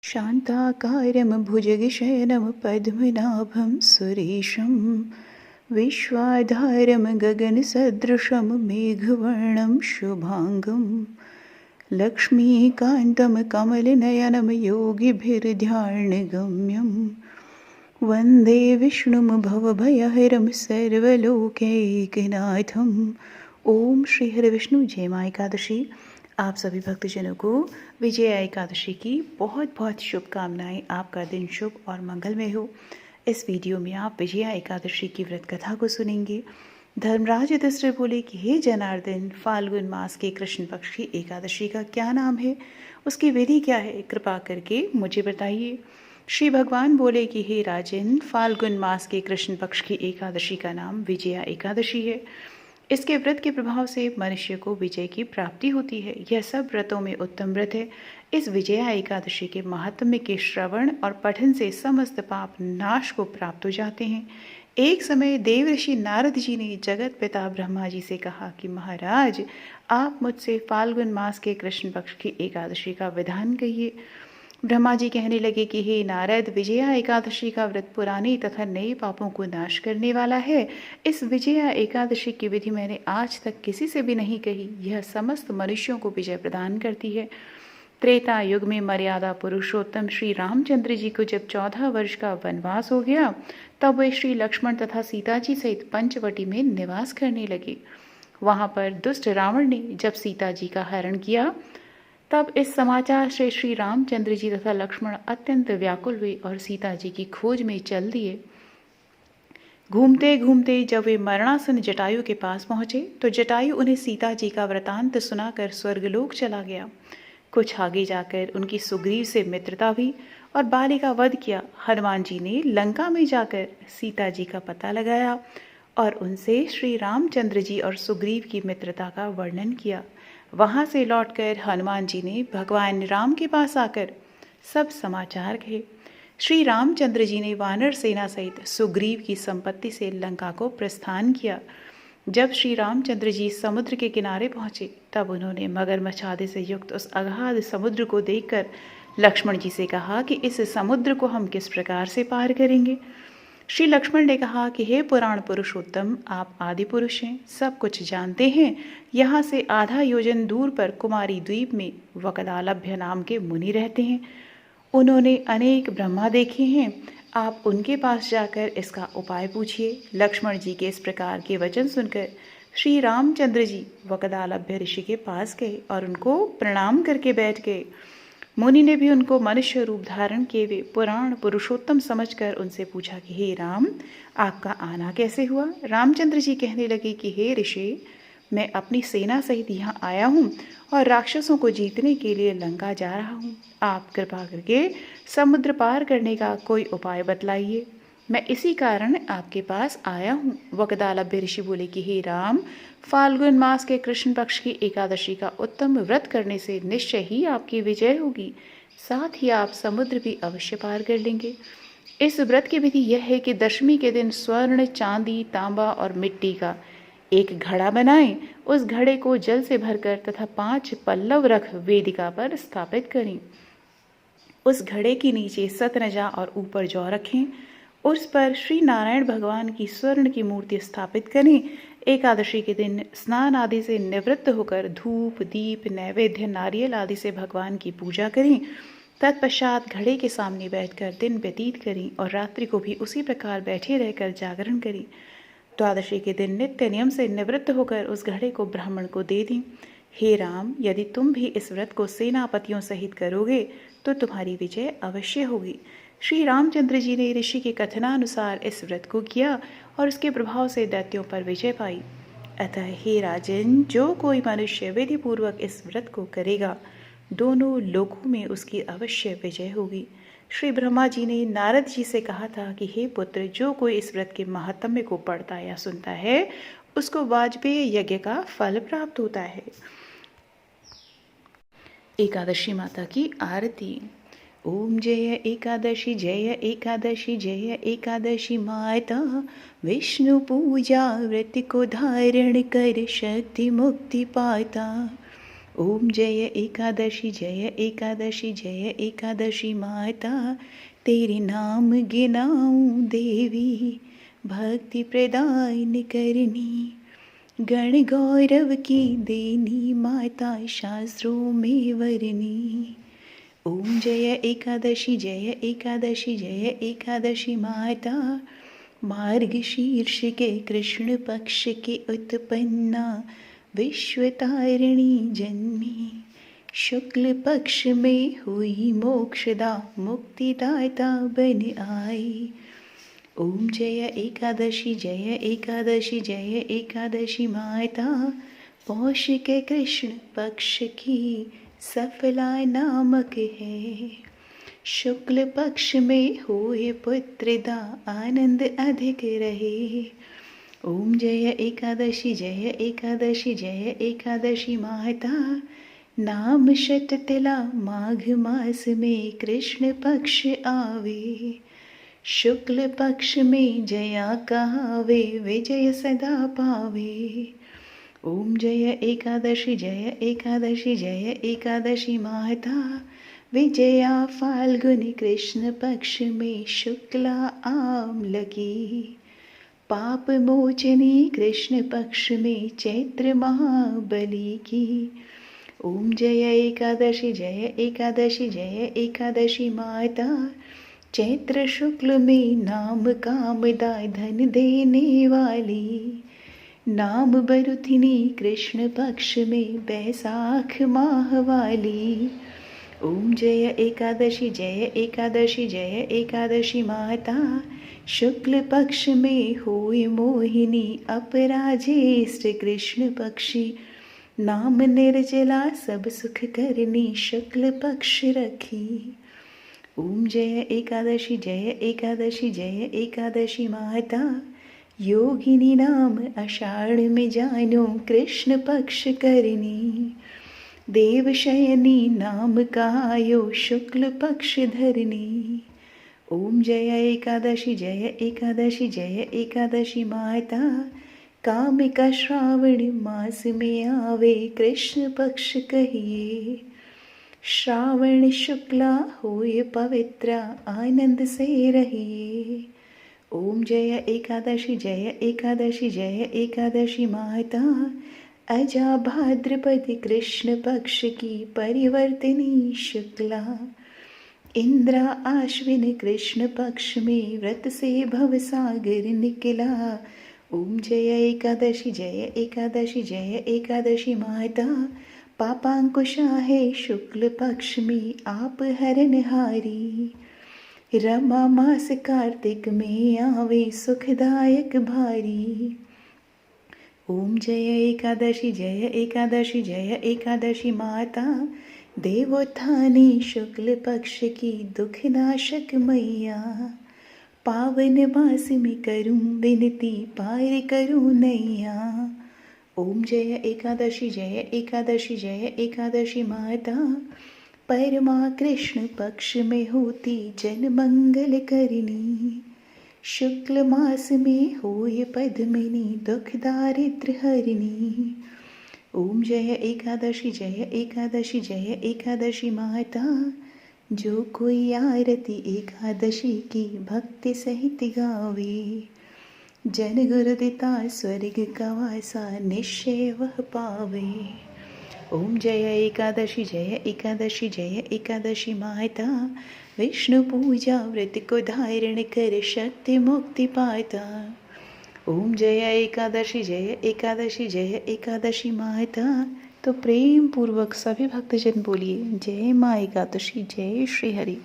शान्ताकारं भुजगशयनं पद्मनाभं सुरेशं विश्वाधारं गगनसदृशं मेघवर्णं शुभाङ्गं लक्ष्मीकान्तं कमलनयनं योगिभिर्ध्यानगम्यं वन्दे विष्णुं भवभयहरं सर्वलोकैकनाथं। ओम श्री हरि विष्णु। जय माँ एकादशी। आप सभी भक्तजनों को विजया एकादशी की बहुत बहुत शुभकामनाएं। आपका दिन शुभ और मंगलमय हो। इस वीडियो में आप विजया एकादशी की व्रत कथा को सुनेंगे। धर्मराज युधिष्ठिर बोले कि हे जनार्दन, फाल्गुन मास के कृष्ण पक्ष की एकादशी का क्या नाम है, उसकी विधि क्या है, कृपा करके मुझे बताइए। श्री भगवान बोले कि हे राजन, फाल्गुन मास के कृष्ण पक्ष की एकादशी का नाम विजया एकादशी है। इसके व्रत के प्रभाव से मनुष्य को विजय की प्राप्ति होती है। यह सब व्रतों में उत्तम व्रत है। इस विजया एकादशी के महात्म्य के श्रवण और पठन से समस्त पाप नाश को प्राप्त हो जाते हैं। एक समय देवऋषि नारद जी ने जगत पिता ब्रह्मा जी से कहा कि महाराज, आप मुझसे फाल्गुन मास के कृष्ण पक्ष की एकादशी का विधान कहिए। ब्रह्मा जी कहने लगे कि हे नारद, विजया एकादशी का व्रत पुराने तथा नए पापों को नाश करने वाला है। इस विजया एकादशी की विधि मैंने आज तक किसी से भी नहीं कही। यह समस्त मनुष्यों को विजय प्रदान करती है। त्रेता युग में मर्यादा पुरुषोत्तम श्री रामचंद्र जी को जब 14 वर्ष का वनवास हो गया, तब वे श्री लक्ष्मण तथा सीता जी सहित पंचवटी में निवास करने लगे। वहां पर दुष्ट रावण ने जब सीता जी का हरण किया, तब इस समाचार से श्री रामचंद्र जी तथा लक्ष्मण अत्यंत व्याकुल हुए और सीता जी की खोज में चल दिए। घूमते घूमते जब वे मरणासन जटायु के पास पहुंचे, तो जटायु उन्हें सीता जी का वृतांत सुनाकर स्वर्गलोक चला गया। कुछ आगे जाकर उनकी सुग्रीव से मित्रता हुई और बाली का वध किया। हनुमान जी ने लंका में जाकर सीता जी का पता लगाया और उनसे श्री रामचंद्र जी और सुग्रीव की मित्रता का वर्णन किया। वहां से लौटकर हनुमान जी ने भगवान राम के पास आकर सब समाचार कहे। श्री रामचंद्र जी ने वानर सेना सहित सुग्रीव की संपत्ति से लंका को प्रस्थान किया। जब श्री रामचंद्र जी समुद्र के किनारे पहुंचे, तब उन्होंने मगरमच्छ आदि से युक्त उस अगाध समुद्र को देखकर लक्ष्मण जी से कहा कि इस समुद्र को हम किस प्रकार से पार करेंगे। श्री लक्ष्मण ने कहा कि हे पुराण पुरुषोत्तम, आप आदि पुरुष हैं, सब कुछ जानते हैं। यहाँ से आधा योजन दूर पर कुमारी द्वीप में वकदालभ्य नाम के मुनि रहते हैं। उन्होंने अनेक ब्रह्मा देखे हैं। आप उनके पास जाकर इसका उपाय पूछिए। लक्ष्मण जी के इस प्रकार के वचन सुनकर श्री रामचंद्र जी वकदालभ्य ऋषि के पास गए और उनको प्रणाम करके बैठ गए। मुनि ने भी उनको मनुष्य रूप धारण किए हुए पुराण पुरुषोत्तम समझकर उनसे पूछा कि हे राम, आपका आना कैसे हुआ। रामचंद्र जी कहने लगे कि हे ऋषि, मैं अपनी सेना सहित यहाँ आया हूँ और राक्षसों को जीतने के लिए लंका जा रहा हूँ। आप कृपा करके समुद्र पार करने का कोई उपाय बतलाइए। मैं इसी कारण आपके पास आया हूँ। वकदालभ्य ऋषि बोले कि हे राम, फाल्गुन मास के कृष्ण पक्ष की एकादशी का उत्तम व्रत करने से निश्चय ही आपकी विजय होगी। साथ ही आप समुद्र भी अवश्य पार कर लेंगे। इस व्रत की विधि यह है कि दशमी के दिन स्वर्ण, चांदी, तांबा और मिट्टी का एक घड़ा बनाएं। उस घड़े को जल से भरकर तथा 5 पल्लव रख वेदिका पर स्थापित करें। उस घड़े के नीचे सतनजा और ऊपर जौ रखें। उस पर श्री नारायण भगवान की स्वर्ण की मूर्ति स्थापित करें। एकादशी के दिन स्नान आदि से निवृत्त होकर धूप, दीप, नैवेद्य, नारियल आदि से भगवान की पूजा करें। तत्पश्चात घड़े के सामने बैठकर दिन व्यतीत करें और रात्रि को भी उसी प्रकार बैठे रहकर जागरण करें। द्वादशी के दिन नित्य नियम से निवृत्त होकर उस घड़े को ब्राह्मण को दे दें। हे राम, यदि तुम भी इस व्रत को सेनापतियों सहित करोगे तो तुम्हारी विजय अवश्य होगी। श्री रामचंद्र जी ने ऋषि के कथनानुसार इस व्रत को किया और उसके प्रभाव से दैत्यों पर विजय पाई। अतः हे राजन, जो कोई मनुष्य विधि पूर्वक इस व्रत को करेगा, दोनों लोकों में उसकी अवश्य विजय होगी। श्री ब्रह्मा जी ने नारद जी से कहा था कि हे पुत्र, जो कोई इस व्रत के महात्म्य को पढ़ता या सुनता है, उसको वाजपेय यज्ञ का फल प्राप्त होता है। एकादशी माता की आरती। ओम जय एकादशी, जय एकादशी, जय एकादशी माता। विष्णु पूजा व्रत को धारण कर शक्ति मुक्ति पाता। ओम जय एकादशी जय एकादशी माता, तेरे नाम गिनाऊं देवी, भक्ति प्रदान करनी। गण गौरव की देनी माता, शास्त्रों में वरनी। ओम जय एकादशी जय एकादशी माता, मार्गशीर्ष के कृष्ण पक्ष की उत्पन्ना, विश्वतारिणी जन्मी। शुक्ल पक्ष में हुई मोक्षदा, मुक्तिदाता बन आई। ओम जय एकादशी जय एकादशी माता, पौष के कृष्ण पक्ष की सफला नामक है। शुक्ल पक्ष में होए पुत्रदा, आनंद अधिक रहे। ओम जय एकादशी जय एकादशी माता, नाम शत तिला माघ मास में कृष्ण पक्ष आवे। शुक्ल पक्ष में जया कहावे, विजय सदा पावे। ओम जय एकादशी जय एकादशी माता, विजया फाल्गुन कृष्ण पक्ष में शुक्ला आम लगी। पाप मोचनी कृष्ण पक्ष में चैत्र महाबली की। ओम जय एकादशी जय एकादशी माता, चैत्र शुक्ल में नाम कामदा धन देने वाली। नाम बरुथिनी कृष्ण पक्ष में बैसाख माह वाली। ओम जय एकादशी जय एकादशी माता, शुक्ल पक्ष में हुई मोहिनी, अपराजेष्ठ कृष्ण पक्षी। नाम निर्जला सब सुख करनी, शुक्ल पक्ष रखी। ओम जय एकादशी जय एकादशी माता, योगिनी नाम आषाढ़ में जानो, कृष्ण पक्ष करनी। देवशयनी नाम कहायो, शुक्ल पक्ष धरनी। ओम जय एकादशी जय एकादशी माता, कामिका श्रावण मास में आवे, कृष्ण पक्ष कहिए। श्रावण शुक्ला होए पवित्र, आनंद से रहिए। ओम जय एकादशी जय एकादशी माता, अजा भाद्रपद कृष्ण पक्ष की परिवर्तनी शुक्ला। इंद्रा आश्विन कृष्ण पक्ष में व्रत से भवसागर निकला। ओम जय एकादशी जय एकादशी माता, पापांकुशा है शुक्ल पक्ष में आप हरनहारी। रमा मास कार्तिक में आवे, सुखदायक भारी। ओम जय एकादशी जय एकादशी माता, देवोत्थानी शुक्ल पक्ष की दुखनाशक मैया। पावन मास में करूं विनती, पार करूं नैया। ओम जय एकादशी जय एकादशी माता, परमा कृष्ण पक्ष में होती जन मंगल करनी। शुक्ल मास में होए पद्मिनी, दुख दारिद्र हरिणी। ओम जय एकादशी जय एकादशी माता, जो कोई आरती एकादशी की भक्ति सहित गावे। जन गुरुदिता स्वर्ग का वासा, निश्चय वह पावे। ओम जय एकादशी जय एकादशी माता, विष्णु पूजा व्रत को धारण कर शक्ति मुक्ति पाता। ओम जय एकादशी जय एकादशी माता। तो प्रेम पूर्वक सभी भक्तजन बोलिए जय माँ एकादशी, जय श्री हरि।